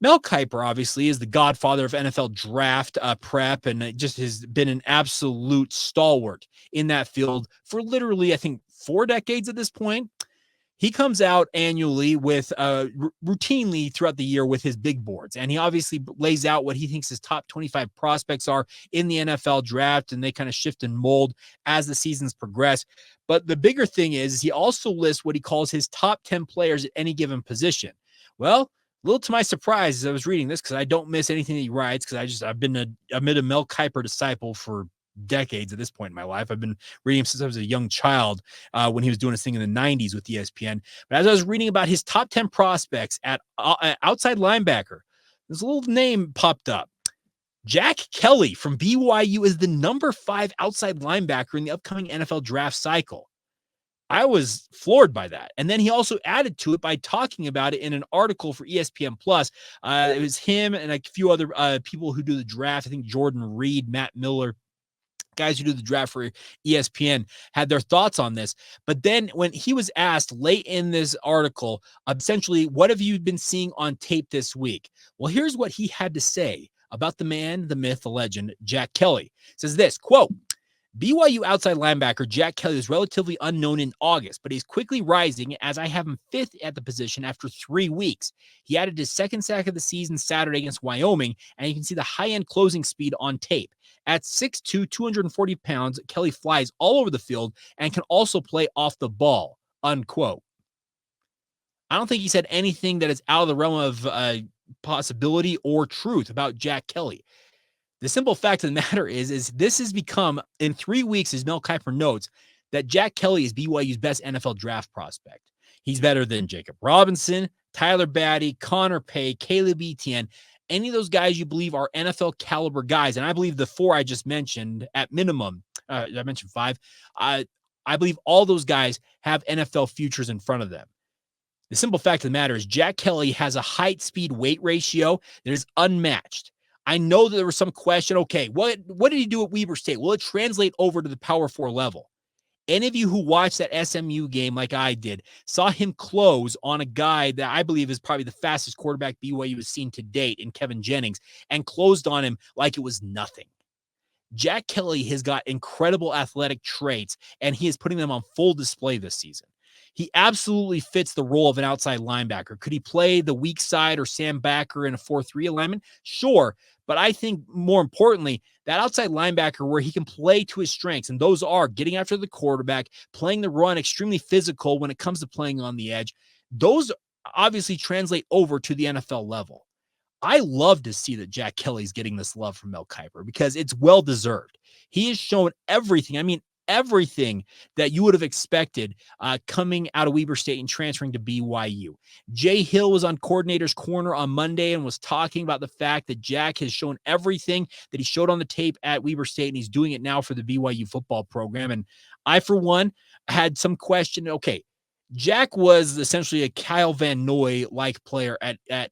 Mel Kiper obviously is the godfather of NFL draft prep, and it just has been an absolute stalwart in that field for literally, I think, 4 decades at this point. He comes out annually with routinely throughout the year with his big boards, and he obviously lays out what he thinks his top 25 prospects are in the NFL draft, and they kind of shift and mold as the seasons progress. But the bigger thing is he also lists what he calls his top 10 players at any given position. Well, a little to my surprise as I was reading this, because I don't miss anything that he writes, because I've been a Mel Kiper disciple for decades at this point in my life. I've been reading him since I was a young child when he was doing his thing in the 90s with ESPN. But as I was reading about his top 10 prospects at outside linebacker, this little name popped up. Jack Kelly from BYU is the number 5 outside linebacker in the upcoming NFL draft cycle. I was floored by that. And then he also added to it by talking about it in an article for ESPN Plus. It was him and a few other people who do the draft. I think Jordan Reed, Matt Miller, guys who do the draft for ESPN had their thoughts on this. But then when he was asked late in this article, essentially, what have you been seeing on tape this week? Well, here's what he had to say about the man, the myth, the legend, Jack Kelly. It says this, quote, BYU outside linebacker Jack Kelly was relatively unknown in August, but he's quickly rising as I have him 5th at the position after 3 weeks. He added his 2nd sack of the season Saturday against Wyoming, and you can see the high-end closing speed on tape. At 6'2", 240 pounds, Kelly flies all over the field and can also play off the ball, unquote. I don't think he said anything that is out of the realm of possibility or truth about Jack Kelly. The simple fact of the matter is this has become, in 3 weeks, as Mel Kiper notes, that Jack Kelly is BYU's best NFL draft prospect. He's better than Jacob Robinson, Tyler Batty, Connor Pay, Caleb Etienne, any of those guys you believe are NFL caliber guys. And I believe the 4 I just mentioned at minimum, I mentioned 5, I believe all those guys have NFL futures in front of them. The simple fact of the matter is Jack Kelly has a height, speed, weight ratio that is unmatched. I know that there was some question, okay, what did he do at Weber State? Will it translate over to the Power 4 level? Any of you who watched that SMU game like I did saw him close on a guy that I believe is probably the fastest quarterback BYU has seen to date in Kevin Jennings, and closed on him like it was nothing. Jack Kelly has got incredible athletic traits, and he is putting them on full display this season. He absolutely fits the role of an outside linebacker. Could he play the weak side or Sam Backer in a 4-3 alignment? Sure. But I think more importantly, that outside linebacker where he can play to his strengths, and those are getting after the quarterback, playing the run, extremely physical when it comes to playing on the edge, those obviously translate over to the NFL level. I love to see that Jack Kelly's getting this love from Mel Kiper because it's well-deserved. He has shown everything. I mean, everything that you would have expected coming out of Weber State and transferring to BYU. Jay Hill was on Coordinator's Corner on Monday and was talking about the fact that Jack has shown everything that he showed on the tape at Weber State, and he's doing it now for the BYU football program. And I, for one, had some question. Okay, Jack was essentially a Kyle Van Noy-like player at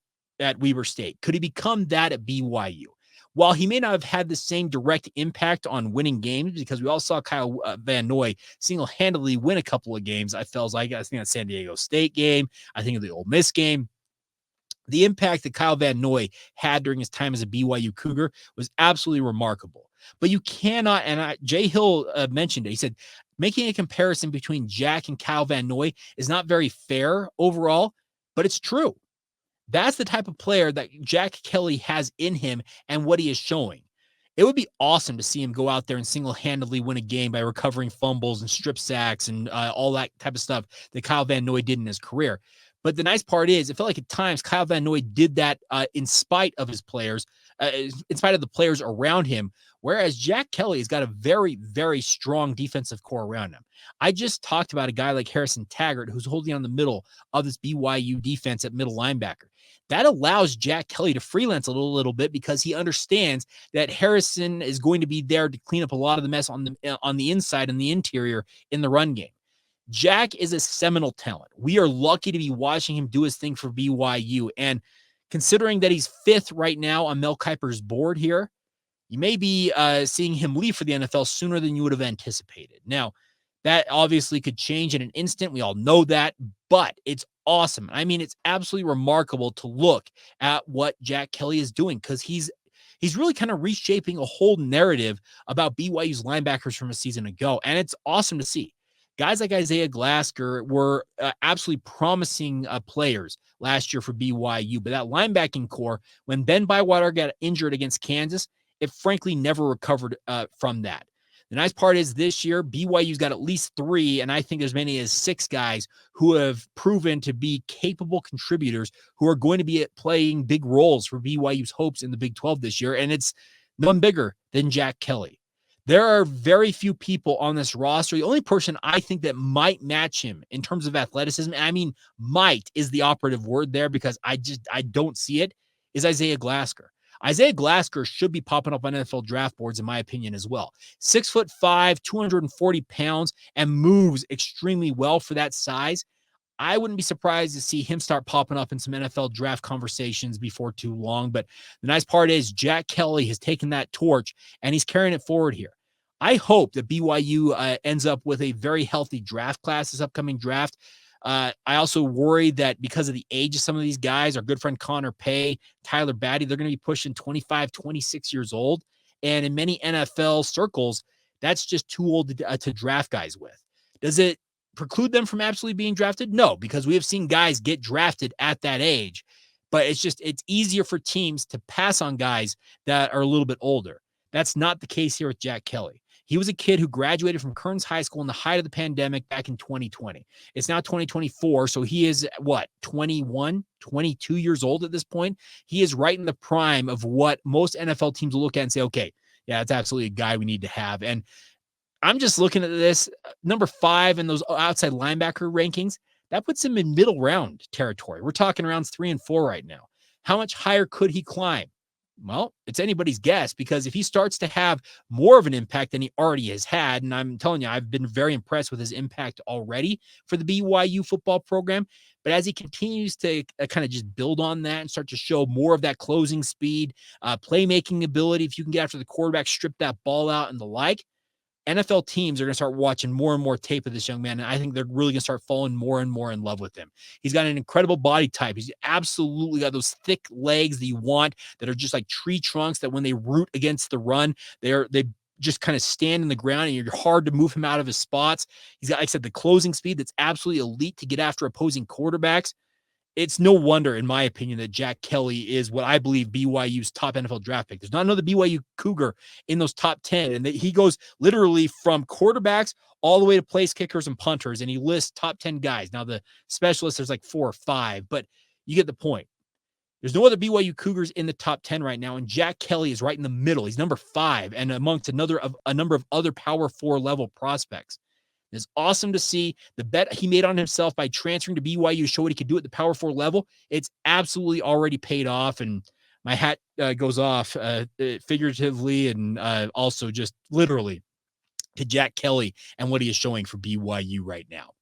Weber State. Could he become that at BYU? While he may not have had the same direct impact on winning games, because we all saw Kyle Van Noy single-handedly win a couple of games, I think that San Diego State game, I think of the Ole Miss game. The impact that Kyle Van Noy had during his time as a BYU Cougar was absolutely remarkable. But you cannot, and Jay Hill mentioned it, he said, making a comparison between Jack and Kyle Van Noy is not very fair overall, but it's true. That's the type of player that Jack Kelly has in him and what he is showing. It would be awesome to see him go out there and single-handedly win a game by recovering fumbles and strip sacks and all that type of stuff that Kyle Van Noy did in his career. But the nice part is, it felt like at times Kyle Van Noy did that in spite of his players, in spite of the players around him, whereas Jack Kelly has got a very, very strong defensive core around him. I just talked about a guy like Harrison Taggart who's holding on the middle of this BYU defense at middle linebacker. That allows Jack Kelly to freelance a little bit because he understands that Harrison is going to be there to clean up a lot of the mess on the inside and the interior in the run game. Jack is a seminal talent. We are lucky to be watching him do his thing for BYU. And considering that he's 5th right now on Mel Kiper's board here, you may be seeing him leave for the NFL sooner than you would have anticipated. Now, that obviously could change in an instant. We all know that. but it's awesome. I mean, it's absolutely remarkable to look at what Jack Kelly is doing because he's really kind of reshaping a whole narrative about BYU's linebackers from a season ago, and it's awesome to see. Guys like Isaiah Glasker were absolutely promising players last year for BYU, but that linebacking core, when Ben Bywater got injured against Kansas, it frankly never recovered from that. The nice part is this year, BYU's got at least 3, and I think as many as 6 guys who have proven to be capable contributors who are going to be playing big roles for BYU's hopes in the Big 12 this year, and it's none bigger than Jack Kelly. There are very few people on this roster. The only person I think that might match him in terms of athleticism, and I mean might is the operative word there because I don't see it, is Isaiah Glasker. Isaiah Glasker should be popping up on NFL draft boards, in my opinion, as well. 6'5", 240 pounds, and moves extremely well for that size. I wouldn't be surprised to see him start popping up in some NFL draft conversations before too long. But the nice part is Jack Kelly has taken that torch and he's carrying it forward here. I hope that BYU ends up with a very healthy draft class this upcoming draft. I also worry that because of the age of some of these guys, our good friend Connor Pay, Tyler Batty, they're going to be pushing 25, 26 years old. And in many NFL circles, that's just too old to draft guys with. Does it preclude them from absolutely being drafted? No, because we have seen guys get drafted at that age. But it's easier for teams to pass on guys that are a little bit older. That's not the case here with Jack Kelly. He was a kid who graduated from Kearns High School in the height of the pandemic back in 2020. It's now 2024, so he is, 21, 22 years old at this point? He is right in the prime of what most NFL teams will look at and say, okay, yeah, that's absolutely a guy we need to have. And I'm just looking at this, number 5 in those outside linebacker rankings, that puts him in middle round territory. We're talking rounds 3 and 4 right now. How much higher could he climb? Well, it's anybody's guess because if he starts to have more of an impact than he already has had, and I'm telling you, I've been very impressed with his impact already for the BYU football program. But as he continues to kind of just build on that and start to show more of that closing speed, playmaking ability, if you can get after the quarterback, strip that ball out and the like, NFL teams are going to start watching more and more tape of this young man, and I think they're really going to start falling more and more in love with him. He's got an incredible body type. He's absolutely got those thick legs that you want that are just like tree trunks that when they root against the run, they just kind of stand in the ground and you're hard to move him out of his spots. He's got, like I said, the closing speed that's absolutely elite to get after opposing quarterbacks. It's no wonder, in my opinion, that Jack Kelly is what I believe BYU's top NFL draft pick. There's not another BYU Cougar in those top 10. And he goes literally from quarterbacks all the way to place kickers and punters. And he lists top 10 guys. Now, the specialists, there's like 4 or 5, but you get the point. There's no other BYU Cougars in the top 10 right now. And Jack Kelly is right in the middle. He's number 5 and amongst a number of other Power 4 level prospects. It's awesome to see the bet he made on himself by transferring to BYU, show what he could do at the Power 4 level. It's absolutely already paid off, and my hat goes off figuratively and also just literally to Jack Kelly and what he is showing for BYU right now.